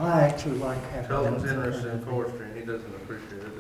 I actually like having Colton's them. interested in forestry, and he doesn't appreciate it.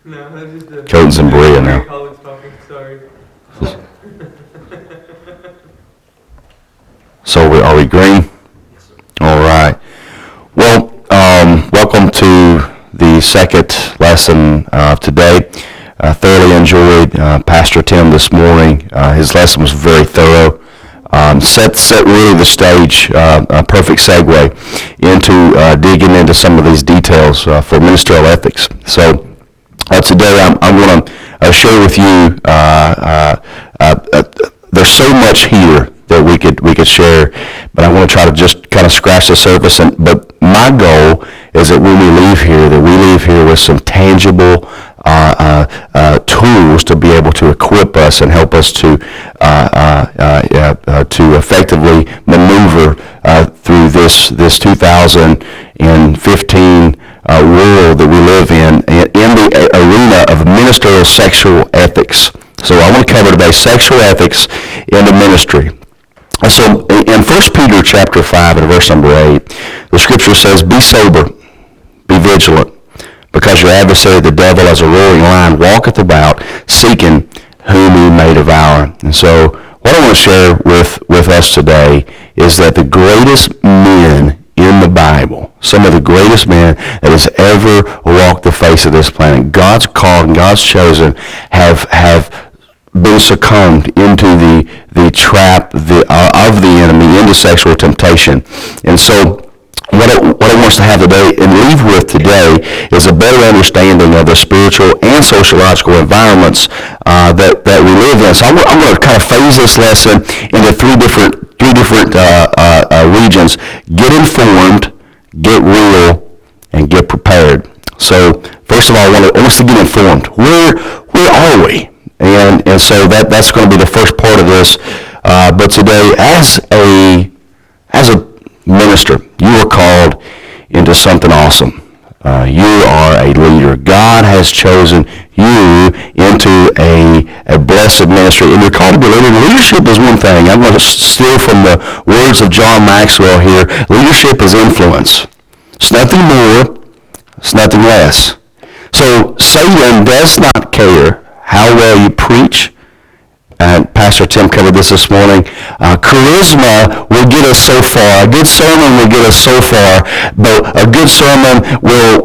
No, that's just Colton's in Berea now. College talking, sorry. So are we green? All right. Well, welcome to the second lesson of today. I thoroughly enjoyed Pastor Tim this morning. His lesson was very thorough. Set really the stage, a perfect segue into digging into some of these details for ministerial ethics. So today I'm going to share with you. There's so much here that we could share, but I want to try to just kind of scratch the surface. But my goal is that when we leave here with some tangible tools to be able to equip us and help us to effectively maneuver through this 2015 world that we live in the arena of ministerial sexual ethics. So I want to cover today sexual ethics in the ministry. So in 1 Peter chapter 5 and verse number 8, the scripture says, "Be sober, be vigilant, because your adversary the devil as a roaring lion walketh about, seeking whom he may devour." And so what I want to share with us today is that the greatest men in the Bible, some of the greatest men that has ever walked the face of this planet, God's called and God's chosen, have been succumbed into the trap of the enemy, into sexual temptation. And so what I want us to have today and leave with today is a better understanding of the spiritual and sociological environments that we live in. So I'm going to kind of phase this lesson into three different regions: get informed, get real, and get prepared. So first of all, I want us to get informed. Where are we? And so that's going to be the first part of this. But today, as a minister, you are called into something awesome. You are a leader. God has chosen you into a blessed ministry, and you're called to be a leader. Leadership is one thing. I'm going to steal from the words of John Maxwell here. Leadership is influence. It's nothing more. It's nothing less. So Satan does not care how well you preach. And Pastor Tim covered this morning. Charisma will get us so far. A good sermon will get us so far, but a good sermon will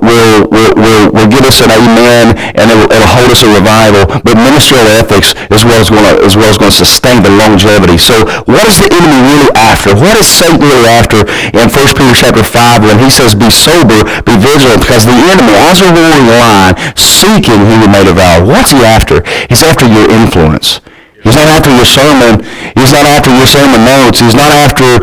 get us an amen, and it'll hold us a revival. But ministerial ethics is what is going to sustain the longevity. So, what is the enemy really after? What is Satan really after in 1 Peter chapter 5 when he says, "Be sober, be vigilant," because the enemy, as a roaring lion, seeking whom he may devour. What's he after? He's after your influence. He's not after your sermon. He's not after your sermon notes. He's not after you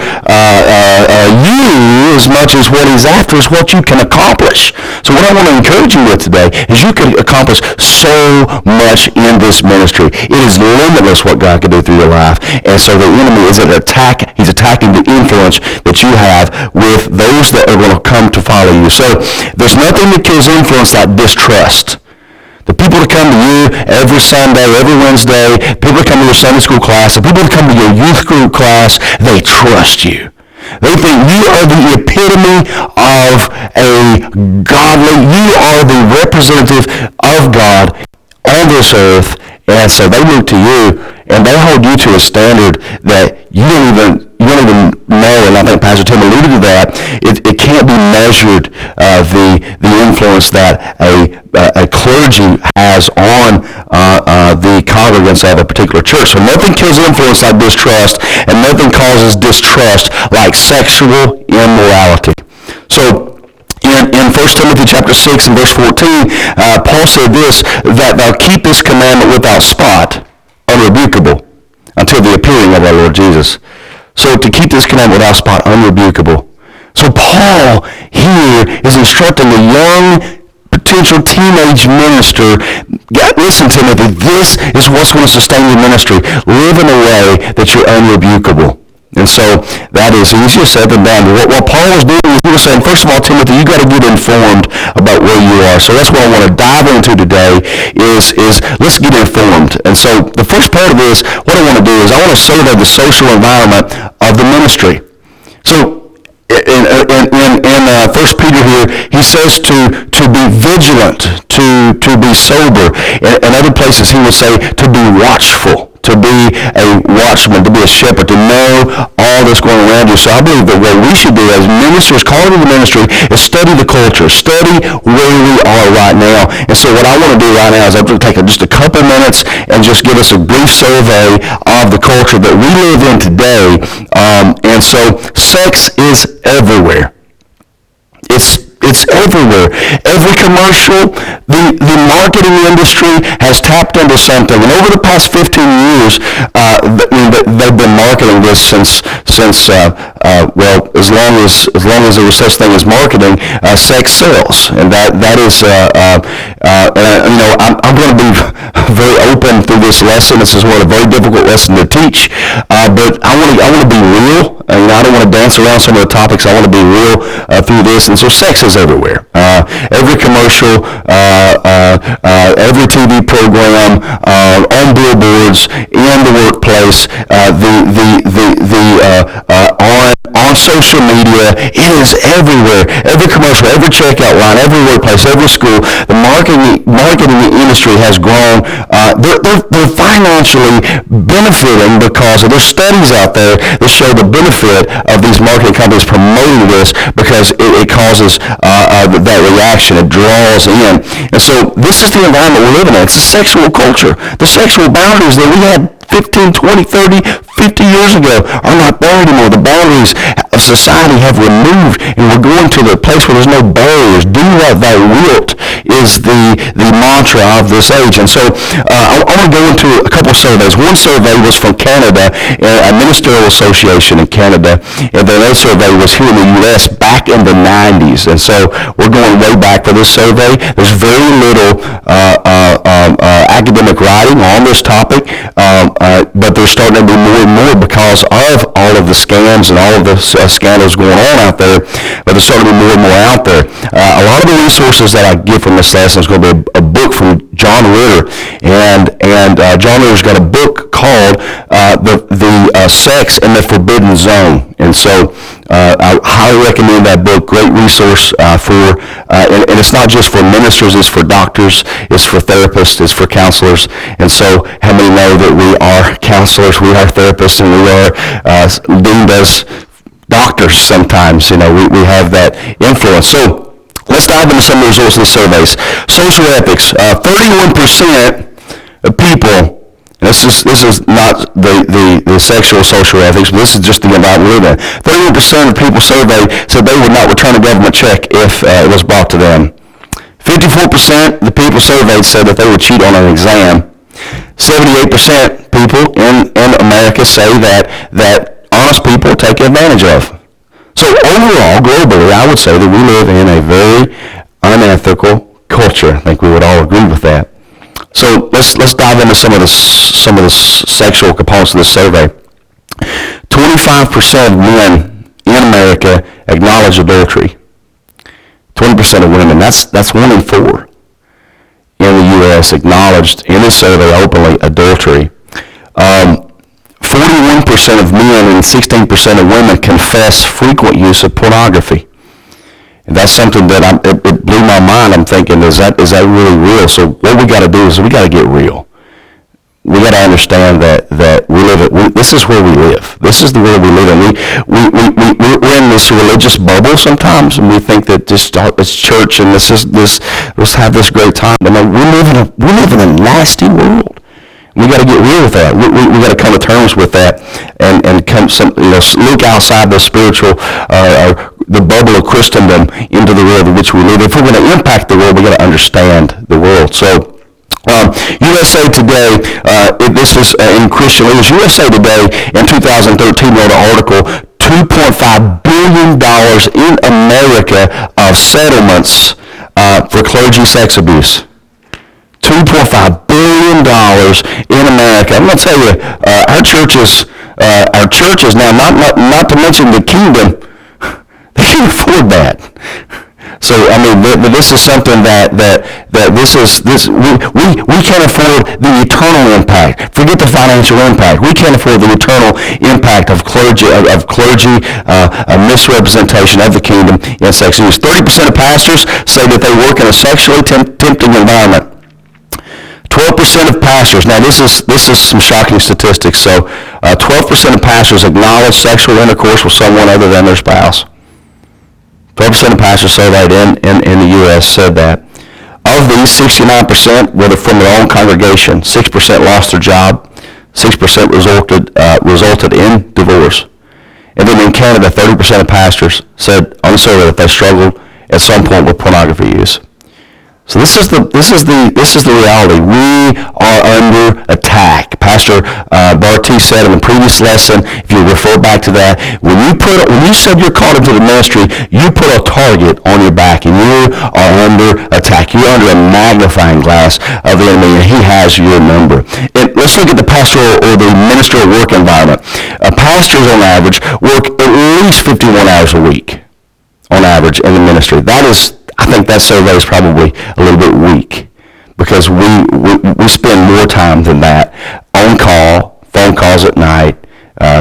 as much as what he's after is what you can accomplish. So what I want to encourage you with today is you can accomplish so much in this ministry. It is limitless what God can do through your life. And so the enemy is he's attacking the influence that you have with those that are going to come to follow you. So there's nothing that kills influence like distrust. The people that come to you every Sunday, every Wednesday, people that come to your Sunday school class, the people that come to your youth group class, they trust you. They think you are the epitome of a godly, you are the representative of God on this earth, and so they look to you, and they hold you to a standard that you don't even know, and I think Pastor Tim alluded to that. It can't be measured, the influence that a clergy has on the congregants of a particular church. So nothing kills influence like distrust, and nothing causes distrust like sexual immorality. So in 1 Timothy chapter 6 and verse 14, Paul said this, that thou keep this commandment without spot, unrebukable, until the appearing of our Lord Jesus. So to keep this commandment without spot, unrebukable. So Paul here is instructing a young potential teenage minister. Listen, Timothy, this is what's going to sustain your ministry. Live in a way that you're unrebukable. And so that is easier said than done. What Paul was doing is he was saying, first of all, Timothy, you got to get informed about where you are. So that's what I want to dive into today is let's get informed. And so the first part of this, what I want to do is I want to survey the social environment of the ministry. So in 1 He says to be vigilant, to be sober. In other places, he will say to be watchful, to be a watchman, to be a shepherd, to know all that's going around you. So I believe that what we should do as ministers, called to the ministry, is study the culture, study where we are right now. And so what I want to do right now is I'm going to take just a couple minutes and just give us a brief survey of the culture that we live in today. And so sex is everywhere. It's everywhere. Every commercial, the marketing industry has tapped into something. And over the past 15 years, they've been marketing this since as long as there was such thing as marketing, sex sells. And that is, I'm going to be very open through this lesson. This is a very difficult lesson to teach. But I want to be real. I don't want to dance around some of the topics. I want to be real through this. And so sex is everywhere. Every commercial, every TV program, on billboards, in the workplace, on social media, it is everywhere. Every commercial, every checkout line, every workplace, every school, the marketing industry has grown. They're financially benefiting because there's studies out there that show the benefit of these marketing companies promoting this, because it causes that reaction. It draws in. And so this is the environment we're living in. It's a sexual culture. The sexual boundaries that we had 15, 20, 30, 50 years ago are not there anymore. The boundaries of society have removed, and we're going to the place where there's no barriers. Do what thou wilt is the mantra of this age. And so I want to go into a couple of surveys. One survey was from Canada, a Ministerial Association in Canada, and the other survey was here in the U.S. back in the 90s. And so we're going way back for this survey. There's very little academic writing on this topic, but there's starting to be more and more because of all of the scams and all of the scandals going on out there. But there's starting to be more and more out there. A lot of the resources that I get from this lesson is going to be a book from John Ritter, and John Ritter's got a book called the Sex in the Forbidden Zone. And so I highly recommend that book. Great resource and it's not just for ministers, it's for doctors, it's for therapists, it's for counselors. And so how many know that we are counselors, we are therapists, and we are deemed as doctors sometimes. We have that influence. So let's dive into some of the results of the surveys. Social ethics. 31% of people, and this is not the sexual social ethics, but this is just the environment we live in. 31% of people surveyed said they would not return a government check if it was brought to them. 54% of the people surveyed said that they would cheat on an exam. 78% people in America say that honest people are taken advantage of. So overall, globally, I would say that we live in a very unethical culture. I think we would all agree with that. So let's dive into some of the sexual components of this survey. 25% of men in America acknowledge adultery. 20% of women, that's 1 in 4 in the U.S. acknowledged in this survey openly adultery. 41% of men and 16% of women confess frequent use of pornography. And that's something that it blew my mind. I'm thinking, is that really real? So what we got to do is we got to get real. We got to understand that this is where we live. This is the world we live in. We're in this religious bubble sometimes, and we think that just it's church and let's have this great time. But no, we live in a nasty world. We got to get real with that. We got to come to terms with that and come look outside the spiritual the bubble of Christendom into the world in which we live. If we're going to impact the world, we got to understand the world. So USA Today, this is in Christian Leaders. USA Today in 2013 wrote an article, $2.5 billion in America of settlements for clergy sex abuse. $2.5 billion in America. I'm going to tell you, our churches now, not to mention the kingdom, they can't afford that. So So, I mean, this is something that we can't afford the eternal impact. Forget the financial impact. We can't afford the eternal impact of clergy, a misrepresentation of the kingdom in sex abuse. 30% of pastors say that they work in a sexually tempting environment. 12% of pastors, now this is some shocking statistics, so 12% of pastors acknowledge sexual intercourse with someone other than their spouse. 12% of pastors surveyed in the U.S. said that. Of these, 69% were from their own congregation. 6% lost their job. 6% resulted in divorce. And then in Canada, 30% of pastors said on the survey that they struggled at some point with pornography use. So this is the reality. We are under attack. Pastor Barty said in the previous lesson, if you refer back to that, when you said you're called into the ministry, you put a target on your back, and you are under attack. You're under a magnifying glass of the enemy, and he has your number. And let's look at the pastoral or the ministerial work environment. Pastors on average work at least 51 hours a week on average in the ministry. I think that survey is probably a little bit weak because we spend more time than that on call, phone calls at night,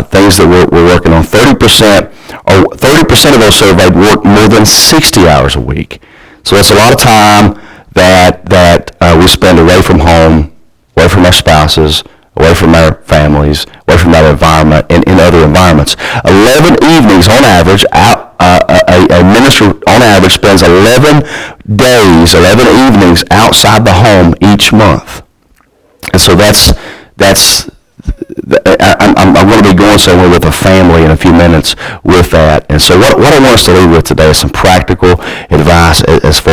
things that we're working on. 30% of those surveyed work more than 60 hours a week. So that's a lot of time that we spend away from home, away from our spouses, away from our families, away from that environment, and in other environments. 11 evenings on average a minister on average spends 11 evenings outside the home each month. And so I'm going to be going somewhere with a family in a few minutes with that. And so what I want us to leave with today is some practical advice as far